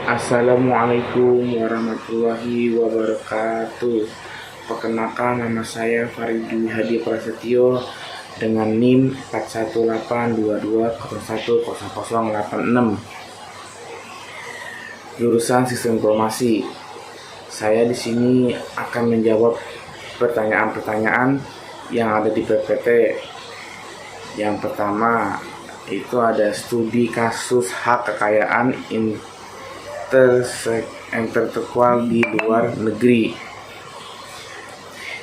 Assalamualaikum warahmatullahi wabarakatuh. Perkenalkan, nama saya Faridi Hadi Prasetyo dengan NIM 41822010086, jurusan Sistem Informasi. Saya di sini akan menjawab pertanyaan-pertanyaan yang ada di PPT. Yang pertama itu ada studi kasus hak kekayaan intelektual di luar negeri.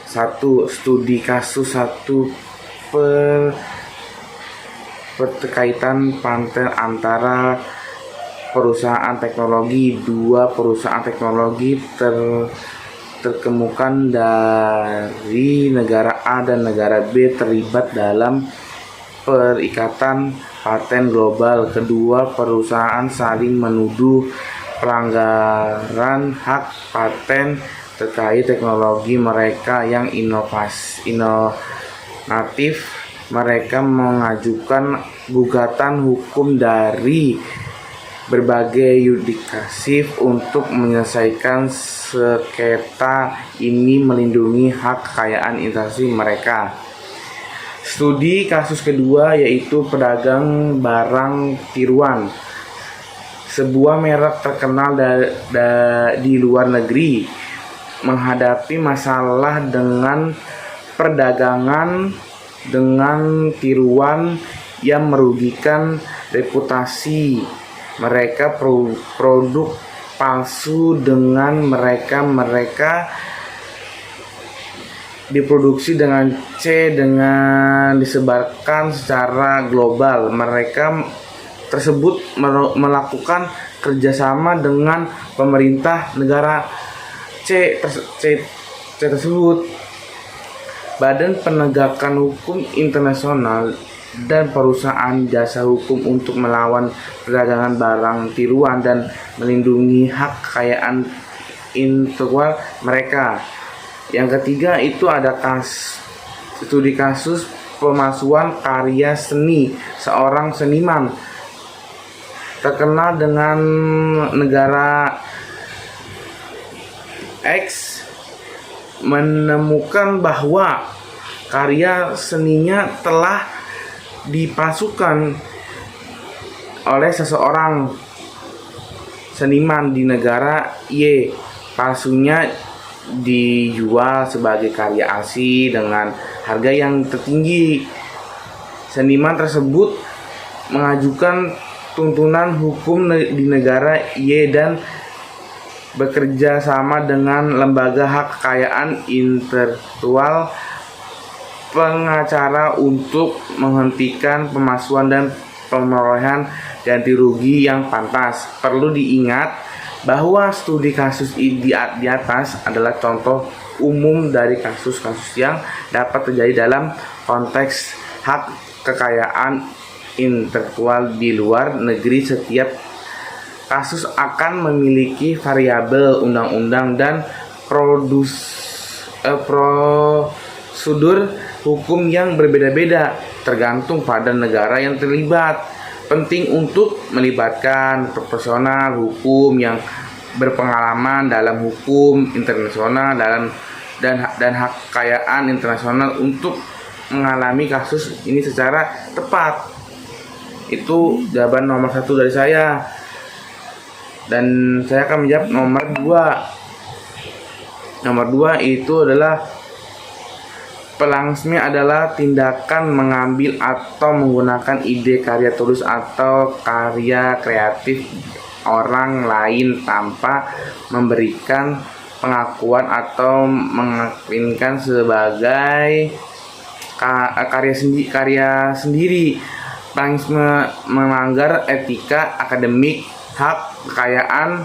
1. Studi kasus 1. Pertekaitan paten antara perusahaan teknologi. 2. Perusahaan teknologi terkemukan dari negara A dan negara B terlibat dalam perikatan paten global. Kedua, perusahaan saling menuduh pelanggaran hak paten terkait teknologi mereka yang inovatif. Mereka mengajukan gugatan hukum dari berbagai yudikatif untuk menyelesaikan sengketa ini, melindungi hak kekayaan intelektual mereka. Studi kasus kedua yaitu pedagang barang tiruan. Sebuah merek terkenal di luar negeri menghadapi masalah dengan perdagangan dengan tiruan yang merugikan reputasi mereka. Produk palsu dengan mereka diproduksi dengan C dengan disebarkan secara global. Mereka tersebut melakukan kerjasama dengan pemerintah negara C tersebut, Badan Penegakan Hukum Internasional, dan perusahaan jasa hukum untuk melawan perdagangan barang tiruan dan melindungi hak kekayaan intelektual mereka. Yang ketiga itu ada studi kasus pemalsuan karya seni. Seorang seniman terkenal dengan negara X menemukan bahwa karya seninya telah dipalsukan oleh seseorang seniman di negara Y. Palsunya dijual sebagai karya asli dengan harga yang tertinggi. Seniman tersebut mengajukan tuntutan hukum di negara Y dan bekerja sama dengan lembaga hak kekayaan intelektual pengacara untuk menghentikan pemalsuan dan pemerolehan ganti rugi yang pantas. Perlu diingat bahwa studi kasus di atas adalah contoh umum dari kasus-kasus yang dapat terjadi dalam konteks hak kekayaan intelektual di luar negeri. Setiap kasus akan memiliki variabel undang-undang dan prosedur hukum yang berbeda-beda tergantung pada negara yang terlibat. Penting untuk melibatkan profesional hukum yang berpengalaman dalam hukum internasional dan hak kekayaan internasional untuk mengalami kasus ini secara tepat. Itu jawaban nomor 1 dari saya. Dan saya akan menjawab nomor 2. Nomor 2 itu adalah pelangsmi adalah tindakan mengambil atau menggunakan ide, karya tulis atau karya kreatif orang lain tanpa memberikan pengakuan atau mengakuinkan sebagai karya sendiri. Pelangsmi melanggar etika akademik, hak kekayaan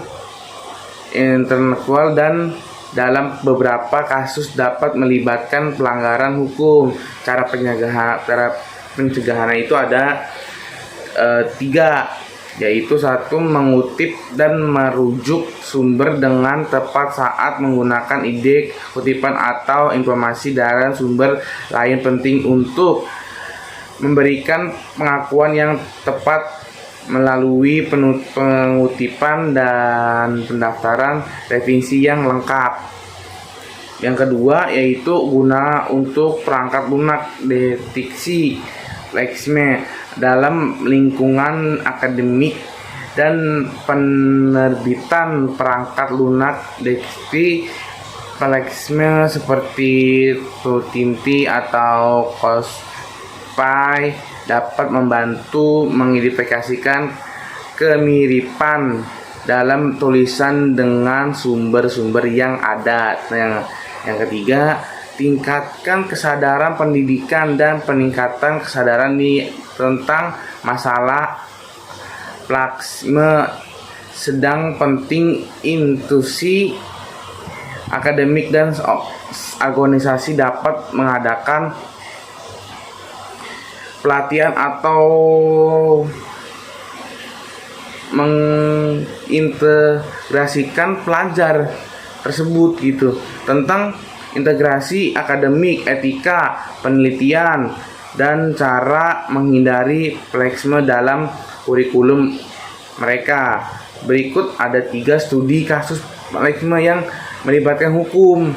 intelektual, dan dalam beberapa kasus dapat melibatkan pelanggaran hukum. Cara pencegahan itu ada 3, yaitu 1. Mengutip dan merujuk sumber dengan tepat saat menggunakan ide, kutipan, atau informasi dari sumber lain penting untuk memberikan pengakuan yang tepat melalui pengutipan dan pendaftaran revisi yang lengkap. Yang kedua yaitu guna untuk perangkat lunak deteksi plexme dalam lingkungan akademik dan penerbitan perangkat lunak deteksi plexme seperti TrueTinti atau COSPI dapat membantu mengidentifikasikan kemiripan dalam tulisan dengan sumber-sumber yang ada. Yang ketiga, tingkatkan kesadaran pendidikan dan peningkatan kesadaran tentang masalah plexme sedang penting. Institusi akademik dan organisasi dapat mengadakan pelatihan atau mengintegrasikan pelajar tersebut gitu tentang integrasi akademik, etika, penelitian, dan cara menghindari plexme dalam kurikulum mereka. Berikut ada 3 studi kasus plexme yang melibatkan hukum.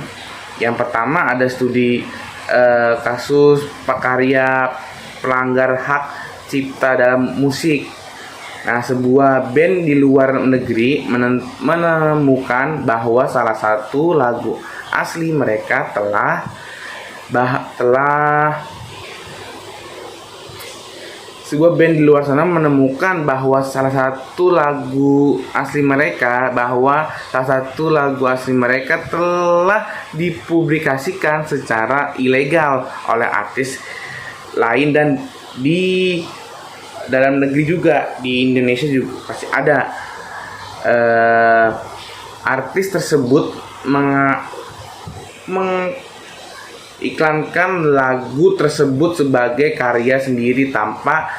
Yang pertama ada studi kasus prakarya pelanggar hak cipta dalam musik. Nah, sebuah band di luar negeri menemukan bahwa salah satu lagu asli mereka sebuah band di luar sana menemukan bahwa salah satu lagu asli mereka telah dipublikasikan secara ilegal oleh artis lain, dan di dalam negeri juga, di Indonesia juga pasti ada. Artis tersebut mengiklankan lagu tersebut sebagai karya sendiri tanpa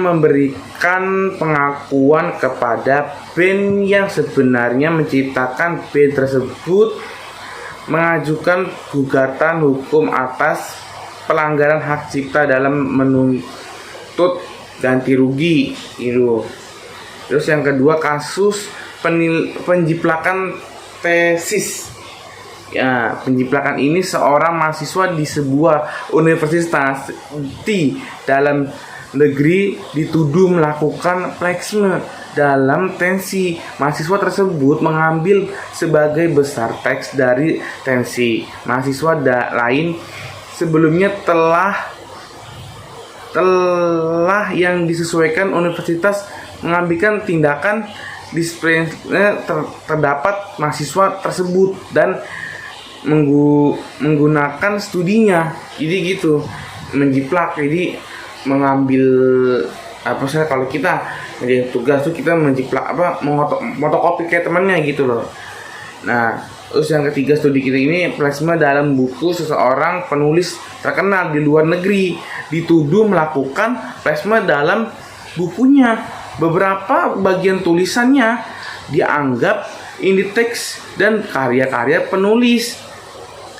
memberikan pengakuan kepada band yang sebenarnya menciptakan. Band tersebut mengajukan gugatan hukum atas pelanggaran hak cipta dalam menuntut ganti rugi itu. Terus yang kedua kasus penjiplakan tesis. Ya, penjiplakan ini seorang mahasiswa di sebuah universitas di dalam negeri dituduh melakukan plexme dalam tensi. Mahasiswa tersebut mengambil sebagai besar teks dari tensi mahasiswa lain sebelumnya telah yang disesuaikan. Universitas mengambilkan tindakan disiplin terdapat mahasiswa tersebut dan menggunakan studinya. Jadi gitu, menjiplak. Jadi mengambil kalau kita menjadi tugas tuh kita menjiplak fotokopi kayak temannya gitu loh. Nah, terus yang ketiga studi kita ini plexme dalam buku. Seseorang penulis terkenal di luar negeri dituduh melakukan plexme dalam bukunya. Beberapa bagian tulisannya dianggap inditeks dan karya-karya penulis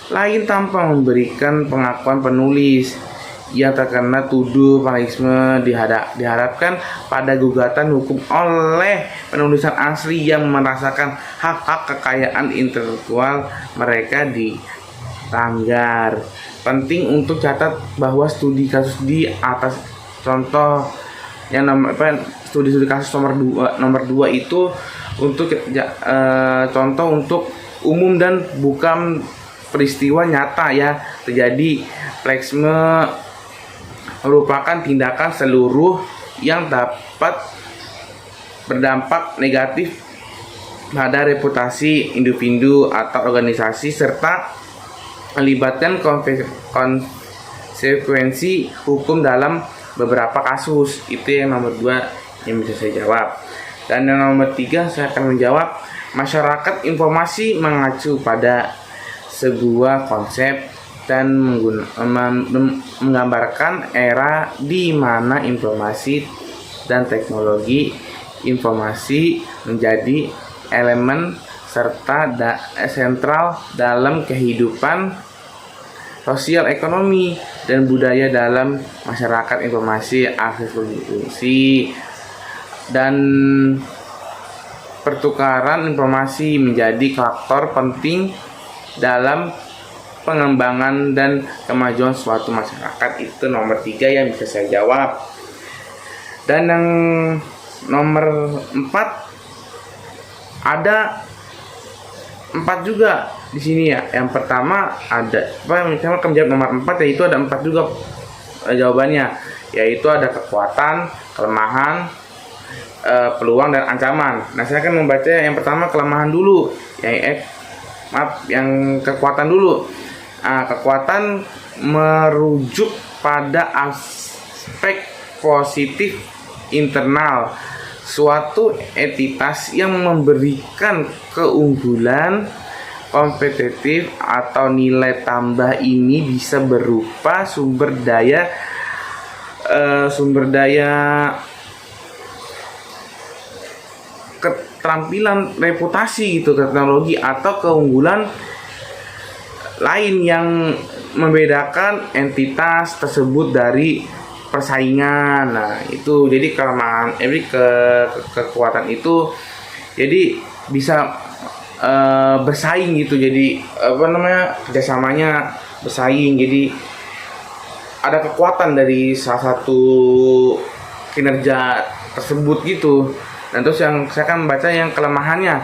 lain tanpa memberikan pengakuan penulis yang terkena tuduh plexme. Diharapkan pada gugatan hukum oleh penulisan asli yang merasakan hak-hak kekayaan intelektual mereka dilanggar. Penting untuk catat bahwa studi kasus di atas contoh yang studi kasus nomor 2 itu untuk contoh untuk umum dan bukan peristiwa nyata ya terjadi. Plexme merupakan tindakan seluruh yang dapat berdampak negatif pada reputasi individu atau organisasi serta melibatkan konsekuensi hukum dalam beberapa kasus. Itu yang nomor 2 yang bisa saya jawab. Dan yang nomor 3 saya akan menjawab masyarakat informasi mengacu pada sebuah konsep dan menggambarkan era di mana informasi dan teknologi informasi menjadi elemen serta sentral dalam kehidupan sosial, ekonomi, dan budaya dalam masyarakat informasi, akses produksi, dan pertukaran informasi menjadi faktor penting dalam pengembangan dan kemajuan suatu masyarakat. Itu nomor 3 yang bisa saya jawab. Dan yang nomor 4 ada 4 juga di sini ya. Yang pertama ada misalnya akan jawab nomor 4, yaitu ada 4 juga jawabannya, yaitu ada kekuatan, kelemahan, peluang, dan ancaman. Nah, saya akan membaca yang pertama kelemahan dulu, yang kekuatan dulu. Kekuatan merujuk pada aspek positif internal suatu entitas yang memberikan keunggulan kompetitif atau nilai tambah. Ini bisa berupa sumber daya keterampilan, reputasi gitu, teknologi, atau keunggulan lain yang membedakan entitas tersebut dari persaingan. Nah, itu jadi kelemahan, kekuatan itu jadi bisa bersaing gitu, jadi kerjasamanya bersaing, jadi ada kekuatan dari salah satu kinerja tersebut gitu. Dan terus yang saya akan membaca yang kelemahannya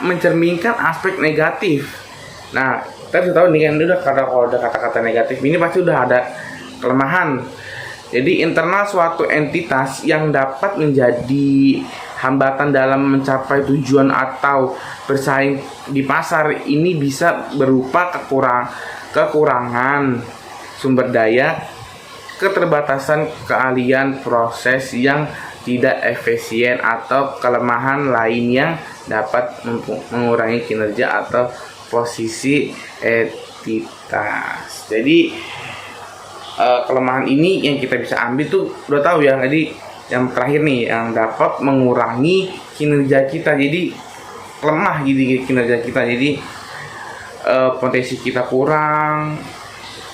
mencerminkan aspek negatif. Nah, kita sudah tahu nih kan, kalau ada kata-kata negatif ini pasti udah ada kelemahan. Jadi internal suatu entitas yang dapat menjadi hambatan dalam mencapai tujuan atau bersaing di pasar ini bisa berupa kekurangan sumber daya, keterbatasan keahlian, proses yang tidak efisien, atau kelemahan lain yang dapat mengurangi kinerja atau posisi entitas. Jadi kelemahan ini yang kita bisa ambil tuh udah tahu ya. Jadi yang terakhir nih, yang dapat mengurangi kinerja kita, jadi lemah gitu kinerja kita, jadi potensi kita kurang,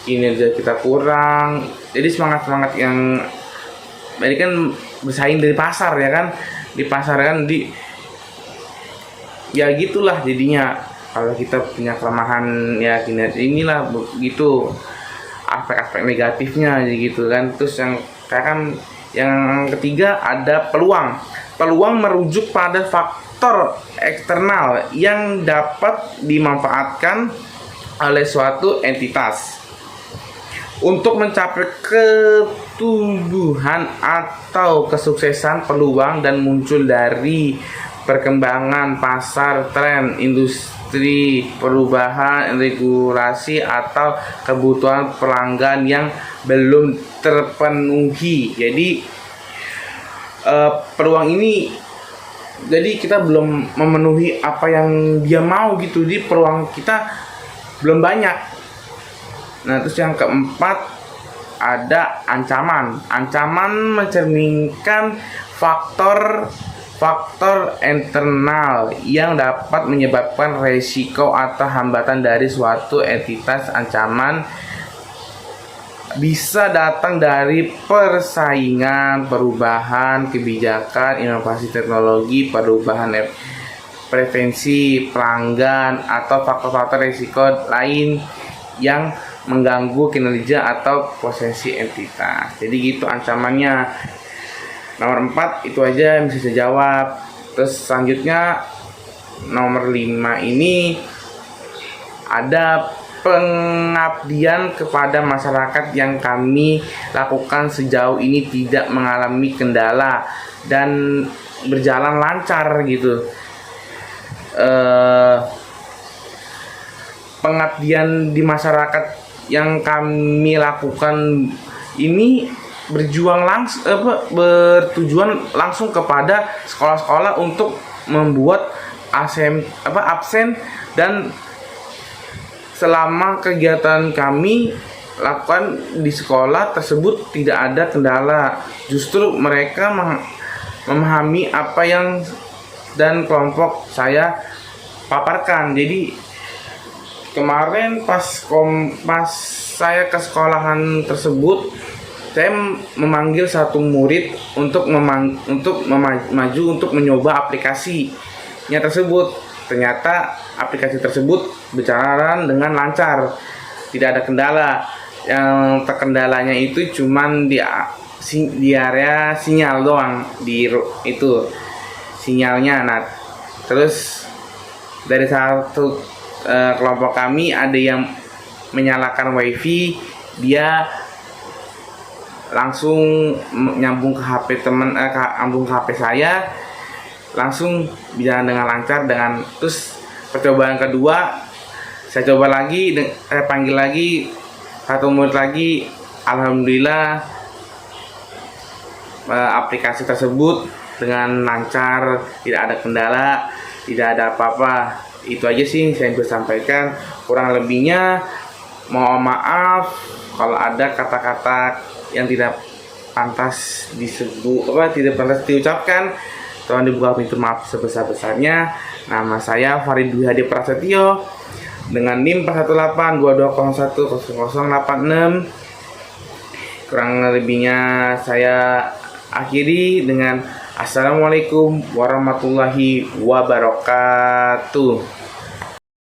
kinerja kita kurang, jadi semangat yang tadi kan bersaing dari pasar ya kan, di pasar kan ya gitulah jadinya. Kalau kita punya kelemahan ya kinerja, inilah begitu aspek-aspek negatifnya gitu kan. Terus yang ketiga ada peluang. Peluang merujuk pada faktor eksternal yang dapat dimanfaatkan oleh suatu entitas untuk mencapai ketumbuhan atau kesuksesan. Peluang dan muncul dari perkembangan pasar, tren, industri, perubahan regulasi, atau kebutuhan pelanggan yang belum terpenuhi. Jadi peluang ini, jadi kita belum memenuhi apa yang dia mau gitu, jadi peluang kita belum banyak. Nah, terus yang keempat ada ancaman. Ancaman mencerminkan faktor internal yang dapat menyebabkan resiko atau hambatan dari suatu entitas. Ancaman bisa datang dari persaingan, perubahan kebijakan, inovasi teknologi, perubahan preferensi pelanggan, atau faktor-faktor resiko lain yang mengganggu kinerja atau posisi entitas. Jadi gitu ancamannya. Nomor 4 itu aja yang bisa saya jawab. Terus selanjutnya nomor 5 ini ada pengabdian kepada masyarakat yang kami lakukan sejauh ini tidak mengalami kendala dan berjalan lancar gitu. Pengabdian di masyarakat yang kami lakukan ini bertujuan langsung kepada sekolah-sekolah untuk membuat absen, dan selama kegiatan kami lakukan di sekolah tersebut tidak ada kendala. Justru mereka memahami apa yang dan kelompok saya paparkan. Jadi kemarin pas saya ke sekolahan tersebut, saya memanggil satu murid untuk maju untuk mencoba aplikasinya tersebut. Ternyata aplikasi tersebut berjalan dengan lancar, tidak ada kendala. Yang terkendalanya itu cuman di area sinyal doang, itu sinyalnya. Nah, terus dari satu kelompok kami ada yang menyalakan wifi, dia langsung nyambung ke HP nyambung ke HP saya, langsung berjalan dengan lancar. Terus percobaan kedua saya coba lagi, saya panggil lagi satu menit lagi, alhamdulillah aplikasi tersebut dengan lancar, tidak ada kendala, tidak ada apa-apa. Itu aja sih saya bisa sampaikan. Kurang lebihnya mohon maaf kalau ada kata-kata yang tidak pantas disebut, tidak pantas diucapkan. Tolong dibuka pintu maaf sebesar-besarnya. Nama saya Farid Dwi Hadi Prasetyo dengan NIM 41822010086. Kurang lebihnya saya akhiri dengan Assalamualaikum warahmatullahi wabarakatuh.